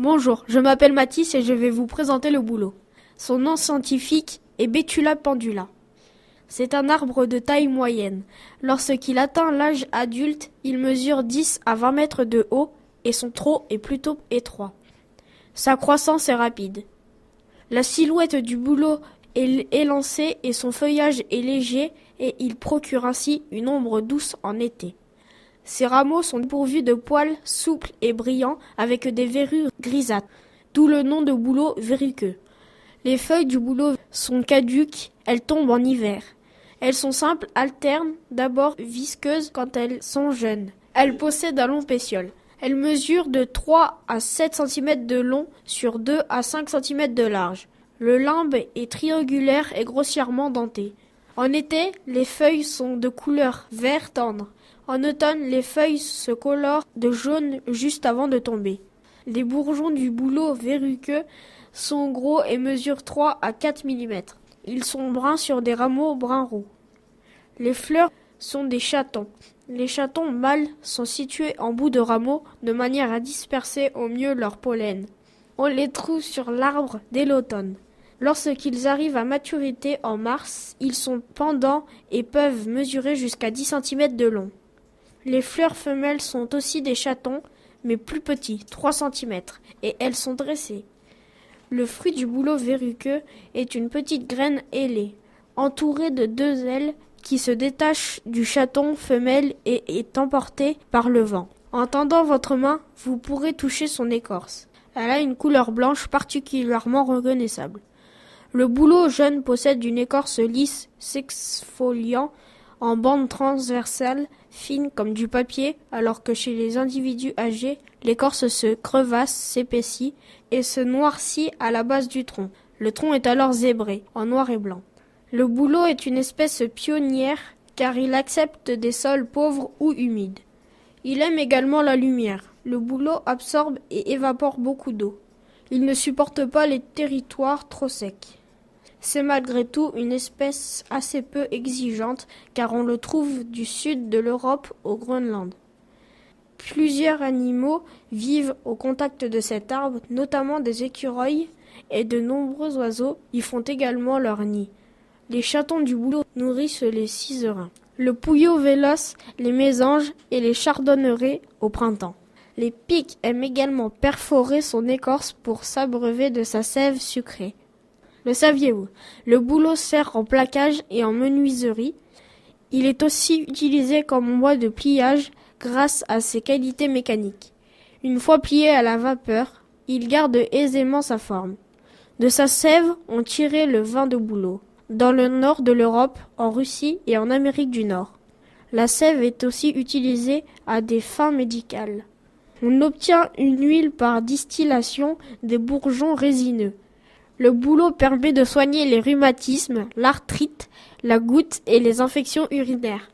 Bonjour, je m'appelle Mathis et je vais vous présenter le bouleau. Son nom scientifique est Betula pendula. C'est un arbre de taille moyenne. Lorsqu'il atteint l'âge adulte, il mesure 10 à 20 mètres de haut et son tronc est plutôt étroit. Sa croissance est rapide. La silhouette du bouleau est élancée et son feuillage est léger et il procure ainsi une ombre douce en été. Ses rameaux sont pourvus de poils souples et brillants avec des verrues grisâtres, d'où le nom de bouleau verruqueux. Les feuilles du bouleau sont caduques, elles tombent en hiver. Elles sont simples, alternes, d'abord visqueuses quand elles sont jeunes. Elles possèdent un long pétiole. Elles mesurent de 3 à 7 cm de long sur 2 à 5 cm de large. Le limbe est triangulaire et grossièrement denté. En été, les feuilles sont de couleur vert tendre. En automne, les feuilles se colorent de jaune juste avant de tomber. Les bourgeons du bouleau verruqueux sont gros et mesurent 3 à 4 mm. Ils sont bruns sur des rameaux brun-roux. Les fleurs sont des chatons. Les chatons mâles sont situés en bout de rameau de manière à disperser au mieux leur pollen. On les trouve sur l'arbre dès l'automne. Lorsqu'ils arrivent à maturité en mars, ils sont pendants et peuvent mesurer jusqu'à 10 cm de long. Les fleurs femelles sont aussi des chatons, mais plus petits, 3 cm, et elles sont dressées. Le fruit du bouleau verruqueux est une petite graine ailée, entourée de 2 ailes qui se détachent du chaton femelle et est emportée par le vent. En tendant votre main, vous pourrez toucher son écorce. Elle a une couleur blanche particulièrement reconnaissable. Le bouleau jeune possède une écorce lisse s'exfoliant en bandes transversales fines comme du papier, alors que chez les individus âgés, l'écorce se crevasse, s'épaissit et se noircit à la base du tronc. Le tronc est alors zébré, en noir et blanc. Le bouleau est une espèce pionnière car il accepte des sols pauvres ou humides. Il aime également la lumière. Le bouleau absorbe et évapore beaucoup d'eau. Il ne supporte pas les territoires trop secs. C'est malgré tout une espèce assez peu exigeante car on le trouve du sud de l'Europe au Groenland. Plusieurs animaux vivent au contact de cet arbre, notamment des écureuils et de nombreux oiseaux y font également leur nid. Les chatons du bouleau nourrissent les ciserins, le pouillot véloce, les mésanges et les chardonnerets au printemps. Les pics aiment également perforer son écorce pour s'abreuver de sa sève sucrée. Le saviez-vous? Le bouleau sert en plaquage et en menuiserie. Il est aussi utilisé comme bois de pliage grâce à ses qualités mécaniques. Une fois plié à la vapeur, il garde aisément sa forme. De sa sève, on tirait le vin de bouleau, dans le nord de l'Europe, en Russie et en Amérique du Nord. La sève est aussi utilisée à des fins médicales. On obtient une huile par distillation des bourgeons résineux. Le bouleau permet de soigner les rhumatismes, l'arthrite, la goutte et les infections urinaires.